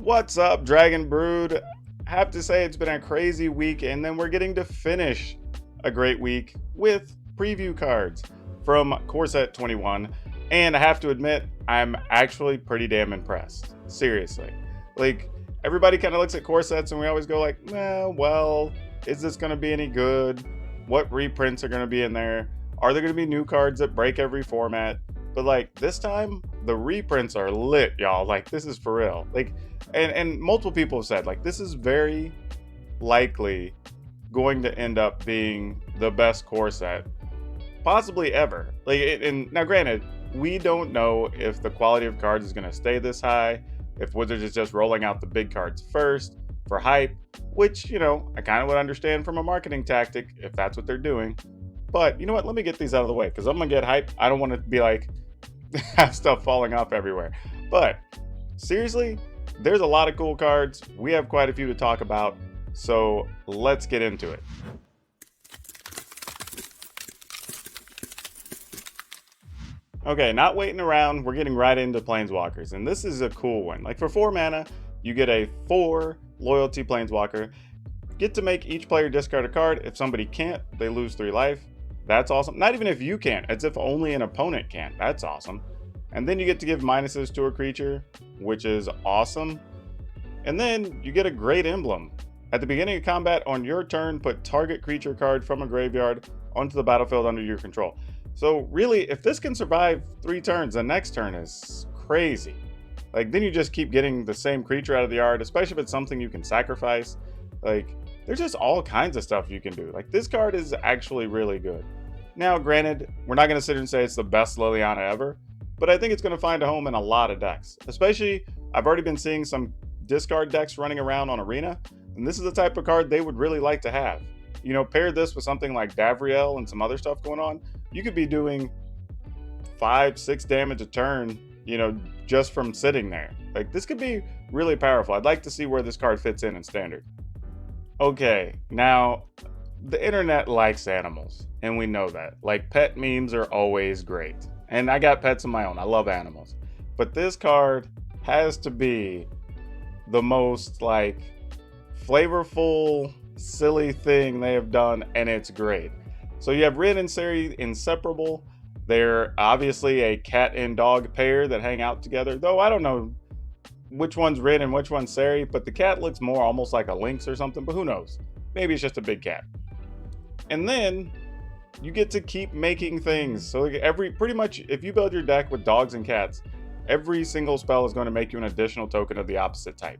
What's up, Dragon Brood? Have to say it's been a crazy week, and then we're getting to finish a great week with preview cards from Core Set 21. And I have to admit, I'm actually pretty damn impressed. Seriously. Like, everybody kind of looks at core sets and we always go like, well, is this going to be any good? What reprints are going to be in there? Are there going to be new cards that break every format? But like this time, the reprints are lit, y'all. Like, this is for real. Like, and multiple people have said like this is very likely going to end up being the best core set possibly ever. Like, and now granted, we don't know if the quality of cards is going to stay this high, if Wizards is just rolling out the big cards first for hype, which, you know, I kind of would understand from a marketing tactic if that's what they're doing. But you know what? Let me get these out of the way because I'm going to get hype. I don't want to be like, have stuff falling off everywhere. But seriously, there's a lot of cool cards. We have quite a few to talk about. So let's get into it. Okay, not waiting around. We're getting right into Planeswalkers. And this is a cool one. Like, for 4 mana, you get a 4 loyalty Planeswalker. Get to make each player discard a card. If somebody can't, they lose 3 life. That's awesome. Not even if you can't. It's if only an opponent can. That's awesome. And then you get to give minuses to a creature, which is awesome. And then you get a great emblem. At the beginning of combat, on your turn, put target creature card from a graveyard onto the battlefield under your control. So really, if this can survive 3 turns, the next turn is crazy. Like, then you just keep getting the same creature out of the yard, especially if it's something you can sacrifice. Like, there's just all kinds of stuff you can do. Like, this card is actually really good. Now, granted, we're not going to sit here and say it's the best Liliana ever, but I think it's going to find a home in a lot of decks. Especially, I've already been seeing some discard decks running around on Arena, and this is the type of card they would really like to have. You know, pair this with something like Davriel and some other stuff going on, you could be doing 5-6 damage a turn, you know, just from sitting there. Like, this could be really powerful. I'd like to see where this card fits in Standard. Okay, now, the internet likes animals, and we know that. Like, pet memes are always great. And I got pets of my own. I love animals. But this card has to be the most, like, flavorful, silly thing they have done, and it's great. So you have Rin and Seri inseparable. They're obviously a cat and dog pair that hang out together, though I don't know which one's Rin and which one's Seri, but the cat looks more almost like a lynx or something, but who knows? Maybe it's just a big cat. And then you get to keep making things. So pretty much if you build your deck with dogs and cats, every single spell is going to make you an additional token of the opposite type.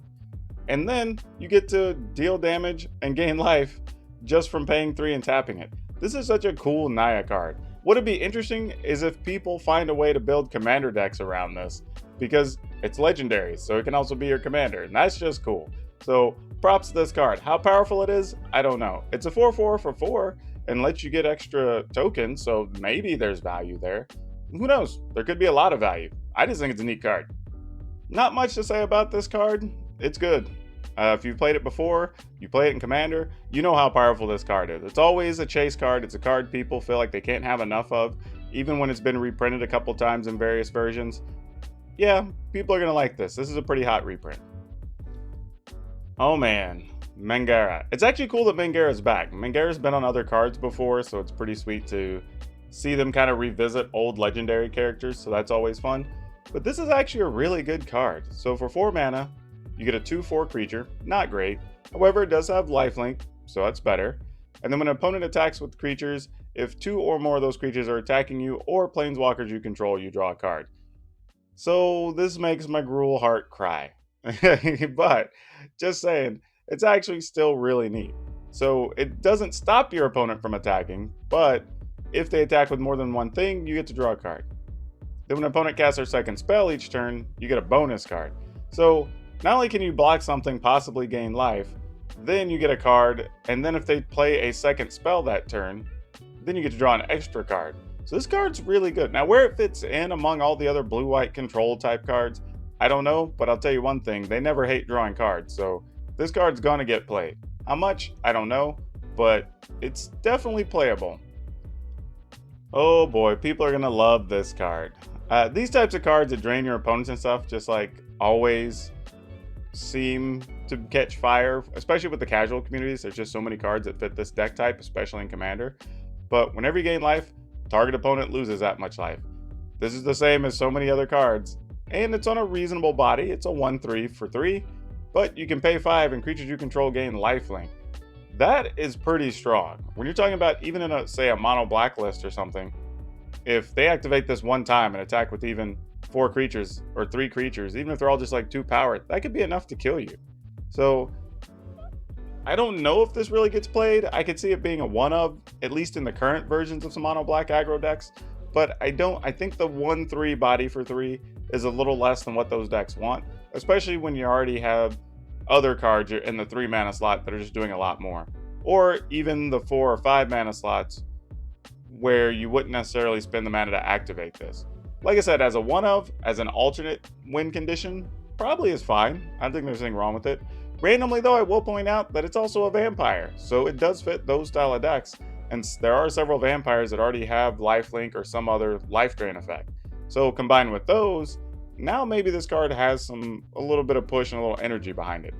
And then you get to deal damage and gain life just from paying 3 and tapping it. This is such a cool Naya card. What'd be interesting is if people find a way to build commander decks around this, because it's legendary, so it can also be your commander, and that's just cool. So props to this card. How powerful it is, I don't know. It's a 4/4 for 4 and lets you get extra tokens, so maybe there's value there. Who knows? There could be a lot of value. I just think it's a neat card. Not much to say about this card. It's good. If you've played it before, you play it in Commander, you know how powerful this card is. It's always a chase card. It's a card people feel like they can't have enough of, even when it's been reprinted a couple times in various versions. Yeah, people are going to like this. This is a pretty hot reprint. Oh man, Mangara. It's actually cool that Mangara's back. Mangara's been on other cards before, so it's pretty sweet to see them kind of revisit old legendary characters, so that's always fun. But this is actually a really good card. So for 4 mana, you get a 2/4 creature, not great. However, it does have lifelink, so that's better. And then when an opponent attacks with creatures, if 2 or more of those creatures are attacking you or planeswalkers you control, you draw a card. So this makes my Gruul heart cry. But just saying, it's actually still really neat. So it doesn't stop your opponent from attacking, but if they attack with more than one thing, you get to draw a card. Then when an opponent casts their second spell each turn, you get a bonus card. So not only can you block something, possibly gain life, then you get a card, and then if they play a second spell that turn, then you get to draw an extra card. So this card's really good. Now, where it fits in among all the other blue-white control type cards, I don't know, but I'll tell you one thing, they never hate drawing cards, so this card's gonna get played. How much? I don't know, but it's definitely playable. Oh boy, people are gonna love this card. These types of cards that drain your opponents and stuff, just like always seem to catch fire, especially with the casual communities. There's just so many cards that fit this deck type, especially in Commander. But whenever you gain life, target opponent loses that much life. This is the same as so many other cards, and it's on a reasonable body. It's a 1/3 for 3, but you can pay 5 and creatures you control gain lifelink. That is pretty strong. When you're talking about even in a, say, a mono blacklist or something, if they activate this one time and attack with even 4 creatures or 3 creatures, even if they're all just like 2 power, that could be enough to kill you. So I don't know if this really gets played. I could see it being a one of, at least in the current versions of some mono black aggro decks, but I think the 1/3 body for 3 is a little less than what those decks want, especially when you already have other cards in the 3 mana slot that are just doing a lot more, or even the 4 or 5 mana slots where you wouldn't necessarily spend the mana to activate this. Like I said, as a one of, as an alternate win condition, probably is fine. I don't think there's anything wrong with it. Randomly though, I will point out that it's also a vampire, so it does fit those style of decks, and there are several vampires that already have lifelink or some other life drain effect. So combined with those, now maybe this card has a little bit of push and a little energy behind it.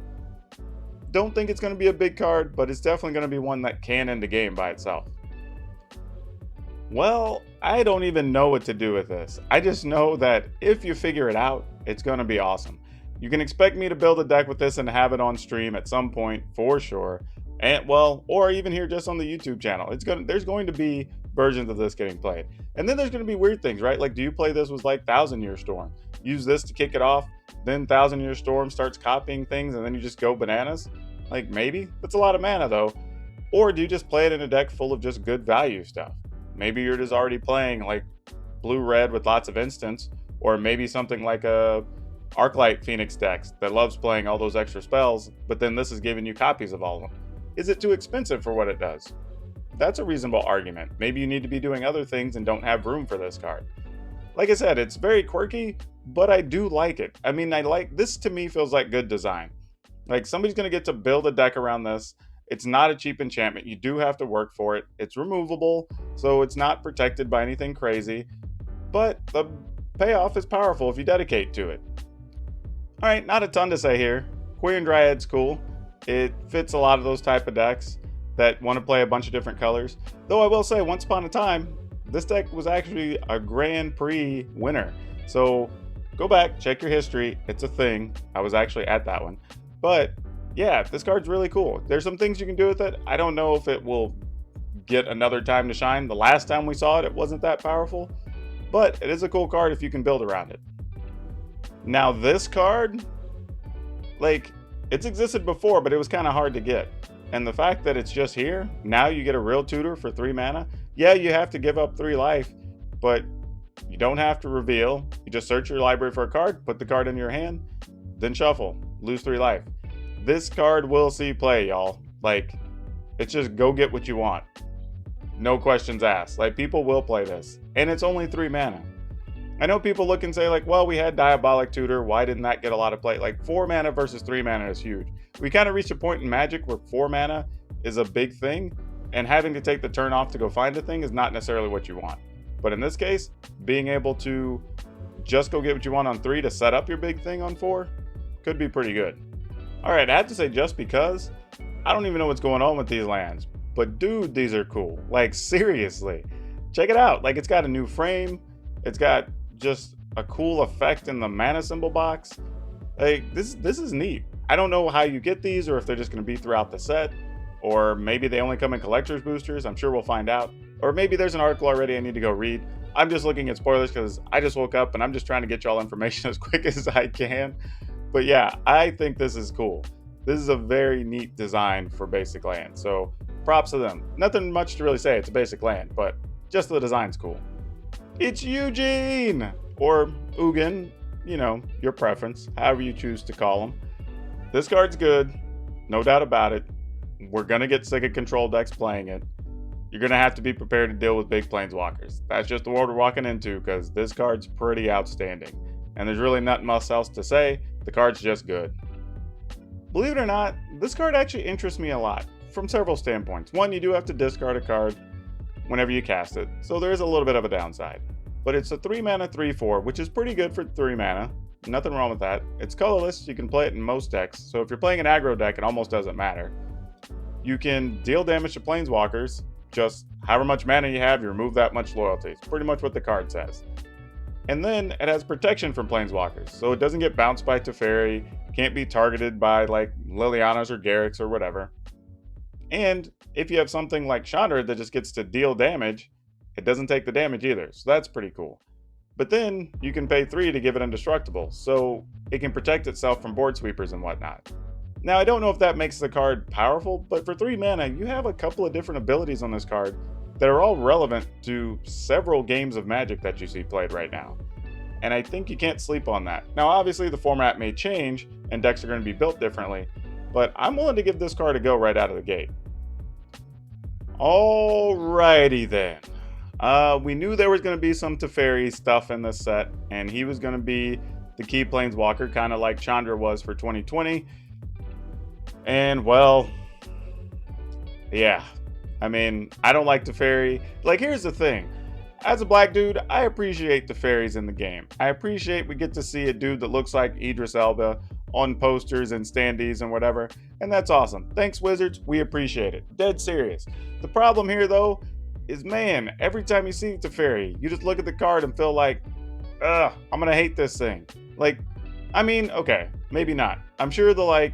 Don't think it's going to be a big card, but it's definitely going to be one that can end the game by itself. Well, I don't even know what to do with this. I just know that if you figure it out, it's going to be awesome. You can expect me to build a deck with this and have it on stream at some point for sure. And well, or even here just on the YouTube channel. There's going to be versions of this getting played. And then there's going to be weird things, right? Like, do you play this with like 1,000-Year Storm? Use this to kick it off, then 1,000-Year Storm starts copying things and then you just go bananas? Like, maybe. That's a lot of mana though. Or do you just play it in a deck full of just good value stuff? Maybe you're just already playing like blue-red with lots of instants, or maybe something like a Arclight Phoenix decks that loves playing all those extra spells, but then this is giving you copies of all of them. Is it too expensive for what it does? That's a reasonable argument. Maybe you need to be doing other things and don't have room for this card. Like I said, it's very quirky, but I do like it. I mean, this to me feels like good design. Like, somebody's going to get to build a deck around this. It's not a cheap enchantment. You do have to work for it. It's removable, so it's not protected by anything crazy, but the payoff is powerful if you dedicate to it. All right, not a ton to say here. Quirion Dryad's cool. It fits a lot of those type of decks that want to play a bunch of different colors. Though I will say, once upon a time, this deck was actually a Grand Prix winner. So go back, check your history. It's a thing. I was actually at that one. But yeah, this card's really cool. There's some things you can do with it. I don't know if it will get another time to shine. The last time we saw it, it wasn't that powerful. But it is a cool card if you can build around it. Now this card, like, it's existed before, but it was kind of hard to get. And the fact that it's just here, now you get a real tutor for 3 mana. Yeah, you have to give up 3 life, but you don't have to reveal. You just search your library for a card, put the card in your hand, then shuffle, lose 3 life. This card will see play, y'all. Like, it's just go get what you want. No questions asked. Like, people will play this. And it's only 3 mana. I know people look and say, like, well, we had Diabolic Tutor. Why didn't that get a lot of play? Like, 4 mana versus 3 mana is huge. We kind of reached a point in Magic where 4 mana is a big thing, and having to take the turn off to go find a thing is not necessarily what you want. But in this case, being able to just go get what you want on 3 to set up your big thing on 4 could be pretty good. All right, I have to say, just because, I don't even know what's going on with these lands, but dude, these are cool. Like, seriously, check it out. Like, it's got a new frame. It's got just a cool effect in the mana symbol box. Like, this is neat. I don't know how you get these, or if they're just going to be throughout the set, or maybe they only come in collector's boosters. I'm sure we'll find out. Or maybe there's an article already I need to go read. I'm just looking at spoilers because I just woke up and I'm just trying to get y'all information as quick as I can. But yeah, I think this is cool. This is a very neat design for basic land. So props to them. Nothing much to really say. It's a basic land, but just the design's cool. It's Ugin, or Ugin, you know, your preference, however you choose to call him. This card's good, no doubt about it. We're going to get sick of control decks playing it. You're going to have to be prepared to deal with big planeswalkers. That's just the world we're walking into, because this card's pretty outstanding. And there's really nothing else to say. The card's just good. Believe it or not, this card actually interests me a lot, from several standpoints. One, you do have to discard a card whenever you cast it, so there is a little bit of a downside. But it's a 3 mana 3/4, which is pretty good for 3 mana. Nothing wrong with that. It's colorless. You can play it in most decks. So if you're playing an aggro deck, it almost doesn't matter. You can deal damage to Planeswalkers. Just however much mana you have, you remove that much loyalty. It's pretty much what the card says. And then it has protection from Planeswalkers. So it doesn't get bounced by Teferi. Can't be targeted by like Liliana's or Garrick's or whatever. And if you have something like Chandra that just gets to deal damage, it doesn't take the damage either. So that's pretty cool. But then you can pay 3 to give it indestructible, so it can protect itself from board sweepers and whatnot. Now, I don't know if that makes the card powerful, but for 3 mana, you have a couple of different abilities on this card that are all relevant to several games of Magic that you see played right now. And I think you can't sleep on that. Now, obviously, the format may change, and decks are going to be built differently, but I'm willing to give this card a go right out of the gate. Alrighty then. We knew there was going to be some Teferi stuff in this set, and he was going to be the key Planeswalker, kind of like Chandra was for 2020. And, well, yeah. I mean, I don't like Teferi. Like, here's the thing. As a black dude, I appreciate Teferis in the game. I appreciate we get to see a dude that looks like Idris Elba on posters and standees and whatever, and that's awesome. Thanks, Wizards. We appreciate it. Dead serious. The problem here, though, is, man, every time you see Teferi, you just look at the card and feel like, ugh, I'm gonna hate this thing. Like, I mean, okay, maybe not. I'm sure the, like,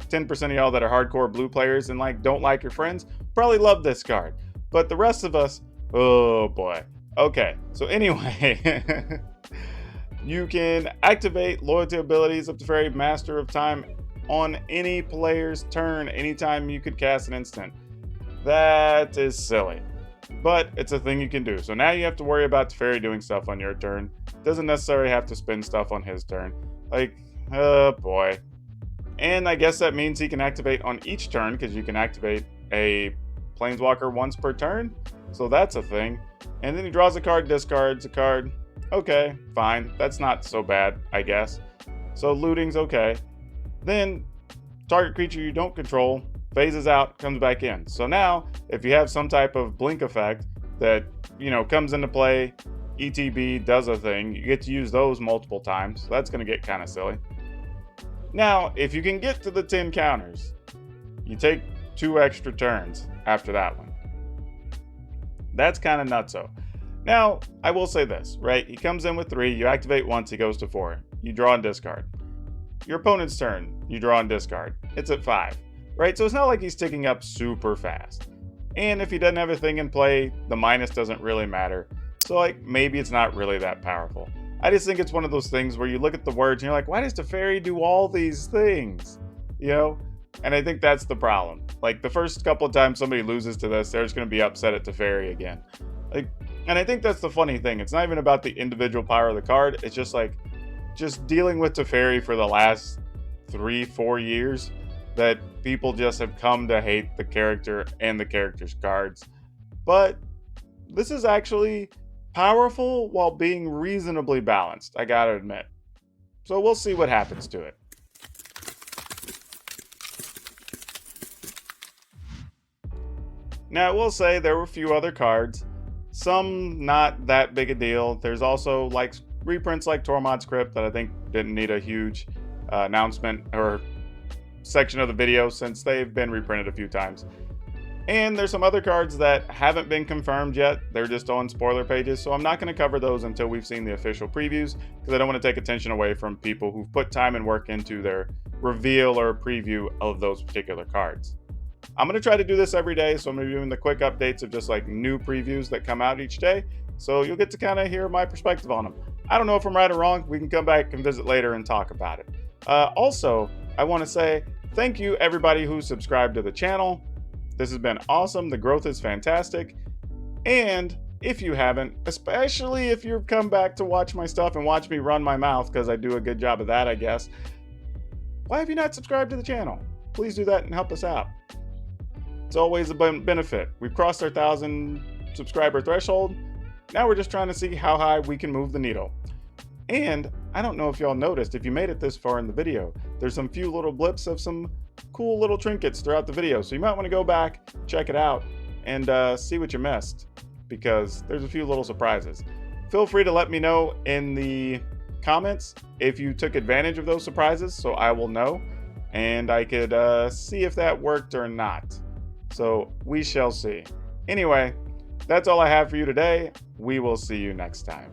10% of y'all that are hardcore blue players and, like, don't like your friends probably love this card. But the rest of us, oh, boy. Okay, so anyway, you can activate loyalty abilities of Teferi, Master of Time, on any player's turn anytime you could cast an instant. That is silly. But it's a thing you can do. So now you have to worry about Teferi doing stuff on your turn. Doesn't necessarily have to spin stuff on his turn. Like, oh boy. And I guess that means he can activate on each turn, because you can activate a Planeswalker once per turn. So that's a thing. And then he draws a card, discards a card. Okay, fine. That's not so bad, I guess. So looting's okay. Then target creature you don't control phases out, comes back in. So now, if you have some type of blink effect that, you know, comes into play, ETB does a thing, you get to use those multiple times. So that's going to get kind of silly. Now, if you can get to the 10 counters, you take 2 extra turns after that one. That's kind of nutso. Now, I will say this, right? He comes in with 3, you activate once, he goes to 4. You draw and discard. Your opponent's turn, you draw and discard. It's at 5. Right, so it's not like he's ticking up super fast. And if he doesn't have a thing in play, the minus doesn't really matter. So, like, maybe it's not really that powerful. I just think it's one of those things where you look at the words and you're like, why does Teferi do all these things? You know? And I think that's the problem. Like, the first couple of times somebody loses to this, they're just going to be upset at Teferi again. Like, and I think that's the funny thing. It's not even about the individual power of the card. It's just like, just dealing with Teferi for the last 3-4 years, that people just have come to hate the character and the character's cards. But this is actually powerful while being reasonably balanced, I gotta admit. So we'll see what happens to it. Now, I will say there were a few other cards, some not that big a deal. There's also like reprints like Tormod's Crypt that I think didn't need a huge announcement or section of the video since they've been reprinted a few times. And there's some other cards that haven't been confirmed yet. They're just on spoiler pages, so I'm not going to cover those until we've seen the official previews, because I don't want to take attention away from people who've put time and work into their reveal or preview of those particular cards. I'm going to try to do this every day, so I'm going to be doing the quick updates of just like new previews that come out each day, so you'll get to kind of hear my perspective on them. I don't know if I'm right or wrong. We can come back and visit later and talk about it. Also, I want to say thank you everybody who subscribed to the channel. This has been awesome. The growth is fantastic. And if you haven't, especially if you've come back to watch my stuff and watch me run my mouth, because I do a good job of that, I guess, why have you not subscribed to the channel? Please do that and help us out. It's always a benefit. We've crossed our 1,000 subscriber threshold. Now we're just trying to see how high we can move the needle. And I don't know if y'all noticed, if you made it this far in the video, there's some few little blips of some cool little trinkets throughout the video. So you might want to go back, check it out, and see what you missed, because there's a few little surprises. Feel free to let me know in the comments if you took advantage of those surprises, so I will know, and I could see if that worked or not. So we shall see. Anyway, that's all I have for you today. We will see you next time.